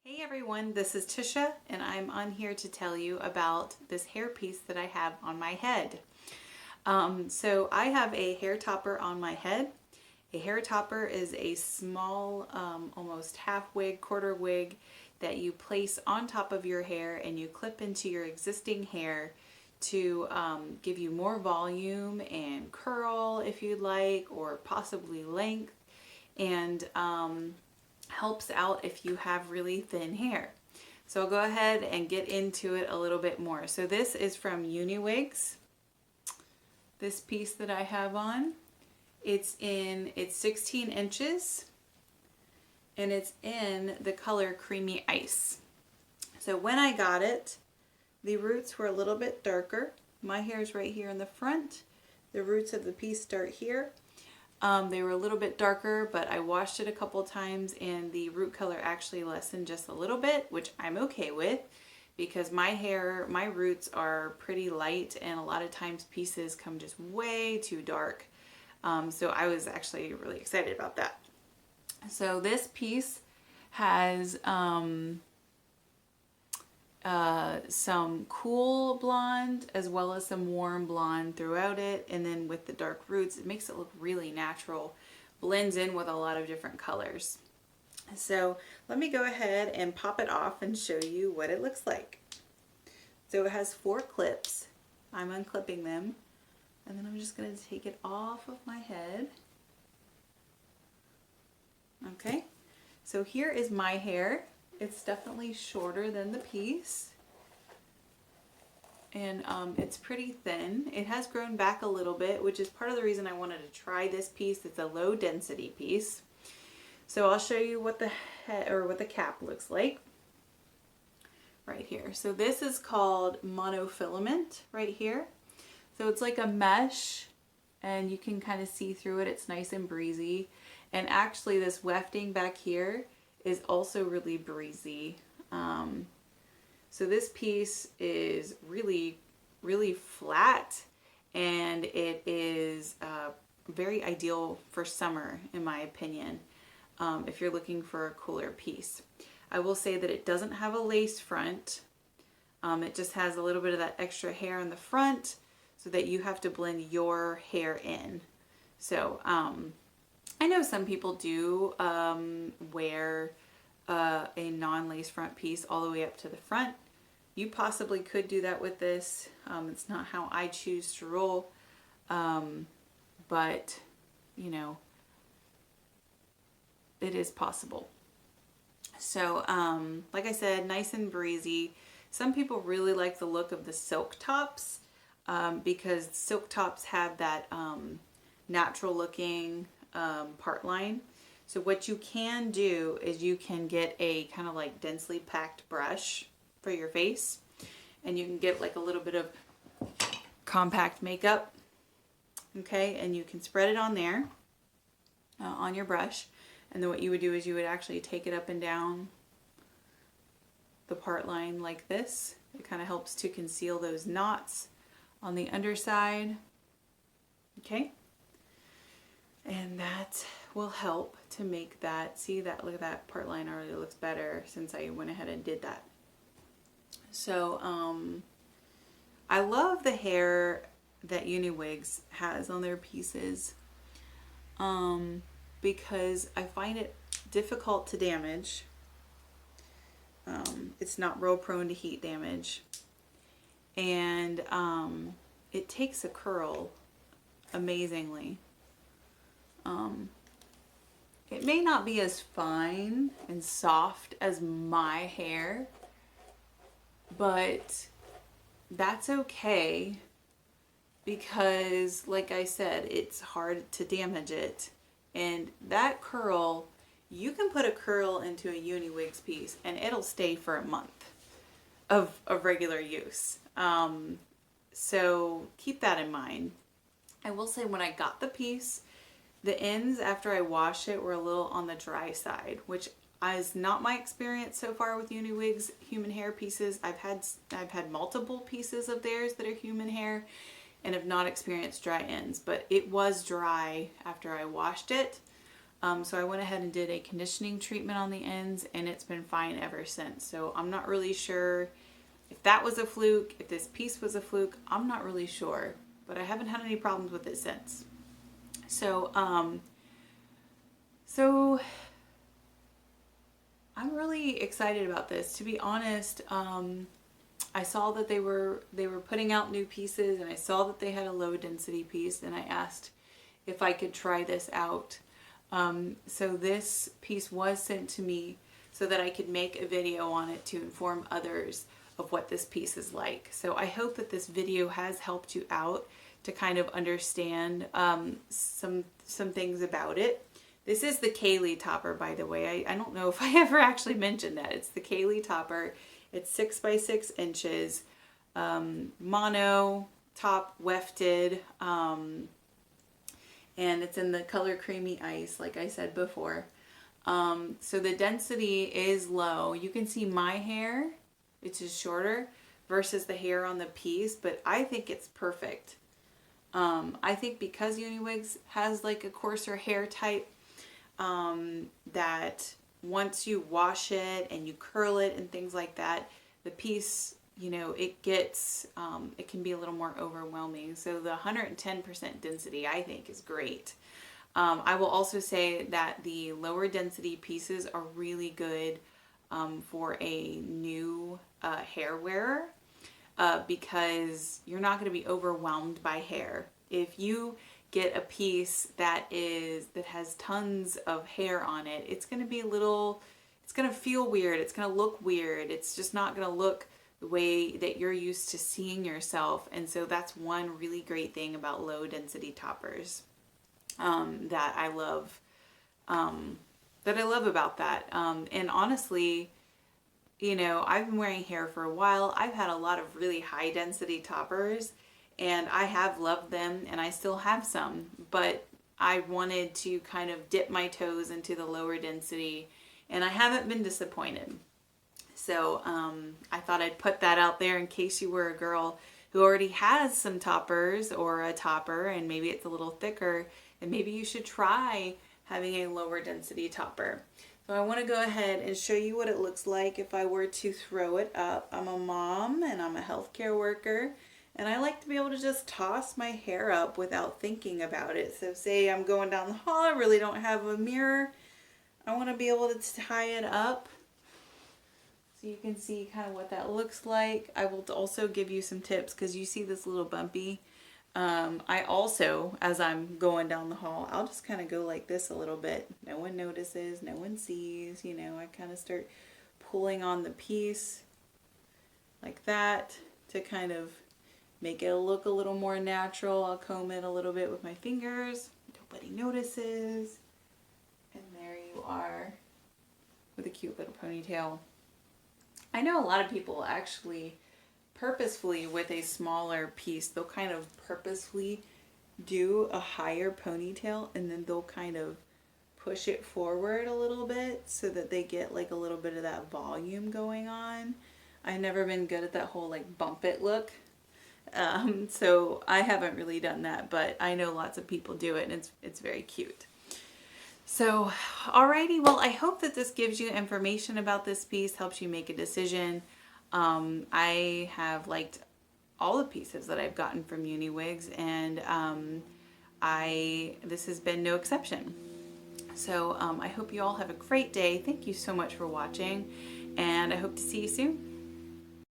Hey everyone, this is Tisha and I'm on here to tell you about this hairpiece that I have on my head. So I have a hair topper on my head. A hair topper is a small, almost half wig, quarter wig that you place on top of your hair and you clip into your existing hair to give you more volume and curl if you'd like, or possibly length, and helps out if you have really thin hair. So I'll go ahead and get into it a little bit more. So this is from Uniwigs. This piece that I have on, it's 16 inches and it's in the color Creamy Ice. So when I got it, the roots were a little bit darker. My hair is right here in the front. The roots of the piece start here. They were a little bit darker, but I washed it a couple times and the root color actually lessened just a little bit, which I'm okay with because my roots are pretty light and a lot of times pieces come just way too dark. So I was actually really excited about that. So this piece has some cool blonde as well as some warm blonde throughout it, and then with the dark roots it makes it look really natural, blends in with a lot of different colors. So let me go ahead and pop it off and show you what it looks like. So it has 4 clips. I'm unclipping them and then I'm just going to take it off of my head. Okay, so here is my hair. It's definitely shorter than the piece and it's pretty thin. It has grown back a little bit, which is part of the reason I wanted to try this piece. It's a low density piece. So I'll show you what the head or what the cap looks like right here. So this is called monofilament right here. So it's like a mesh and you can kind of see through it. It's nice and breezy. And actually this wefting back here is also really breezy. So this piece is really, really flat and it is very ideal for summer in my opinion, if you're looking for a cooler piece. I will say that it doesn't have a lace front. It just has a little bit of that extra hair in the front so that you have to blend your hair in. So I know some people do wear a non-lace front piece all the way up to the front. You possibly could do that with this. It's not how I choose to roll, but you know, it is possible. So like I said, nice and breezy. Some people really like the look of the silk tops because silk tops have that natural looking part line. So what you can do is you can get a kind of like densely packed brush for your face and you can get like a little bit of compact makeup, okay, and you can spread it on there on your brush, and then what you would do is you would actually take it up and down the part line like this. It kind of helps to conceal those knots on the underside, okay, and that will help to make that, see that, look at that part line already looks better since I went ahead and did that. So I love the hair that Uniwigs has on their pieces because I find it difficult to damage. It's not real prone to heat damage, and it takes a curl amazingly. It may not be as fine and soft as my hair, but that's okay because, like I said, it's hard to damage it. And that curl, you can put a curl into a Uniwigs piece and it'll stay for a month of regular use. So keep that in mind. I will say when I got the piece, the ends after I wash it were a little on the dry side, which is not my experience so far with Uniwigs human hair pieces. I've had multiple pieces of theirs that are human hair and have not experienced dry ends, but it was dry after I washed it. So I went ahead and did a conditioning treatment on the ends, and it's been fine ever since. So I'm not really sure if that was a fluke, if this piece was a fluke. I'm not really sure, but I haven't had any problems with it since. So I'm really excited about this. To be honest, I saw that they were putting out new pieces, and I saw that they had a low density piece, and I asked if I could try this out. So this piece was sent to me so that I could make a video on it to inform others of what this piece is like. So I hope that this video has helped you out to kind of understand some things about it. This is the Kaylee topper, by the way. I don't know if I ever actually mentioned that. It's the Kaylee topper. It's 6 by 6 inches, mono, top wefted, and it's in the color Creamy Ice, like I said before. So the density is low. You can see my hair, it's just shorter versus the hair on the piece, but I think it's perfect. I think because Uniwigs has like a coarser hair type, that once you wash it and you curl it and things like that, the piece, you know, it gets, it can be a little more overwhelming. So the 110% density I think is great. I will also say that the lower density pieces are really good for a new hair wearer, because you're not going to be overwhelmed by hair. If you get a piece that has tons of hair on it, it's going to be it's going to feel weird. It's going to look weird. It's just not going to look the way that you're used to seeing yourself. And so that's one really great thing about low density toppers, that I love about that. And honestly, you know, I've been wearing hair for a while. I've had a lot of really high density toppers, and I have loved them, and I still have some, but I wanted to kind of dip my toes into the lower density, and I haven't been disappointed. So I thought I'd put that out there in case you were a girl who already has some toppers or a topper, and maybe it's a little thicker, and maybe you should try having a lower density topper. So I want to go ahead and show you what it looks like if I were to throw it up. I'm a mom and I'm a healthcare worker, and I like to be able to just toss my hair up without thinking about it. So say I'm going down the hall, I really don't have a mirror. I want to be able to tie it up so you can see kind of what that looks like. I will also give you some tips because you see this little bumpy. I also, as I'm going down the hall, I'll just kind of go like this a little bit. No one notices, no one sees, you know, I kind of start pulling on the piece like that to kind of make it look a little more natural. I'll comb it a little bit with my fingers. Nobody notices. And there you are with a cute little ponytail. I know a lot of people actually purposefully, with a smaller piece, they'll kind of purposefully do a higher ponytail, and then they'll kind of push it forward a little bit so that they get like a little bit of that volume going on. I've never been good at that whole like bump it look. So I haven't really done that, but I know lots of people do it, and it's very cute. So, alrighty, well, I hope that this gives you information about this piece, helps you make a decision. I have liked all the pieces that I've gotten from Uniwigs, and this has been no exception. So I hope you all have a great day. Thank you so much for watching, and I hope to see you soon.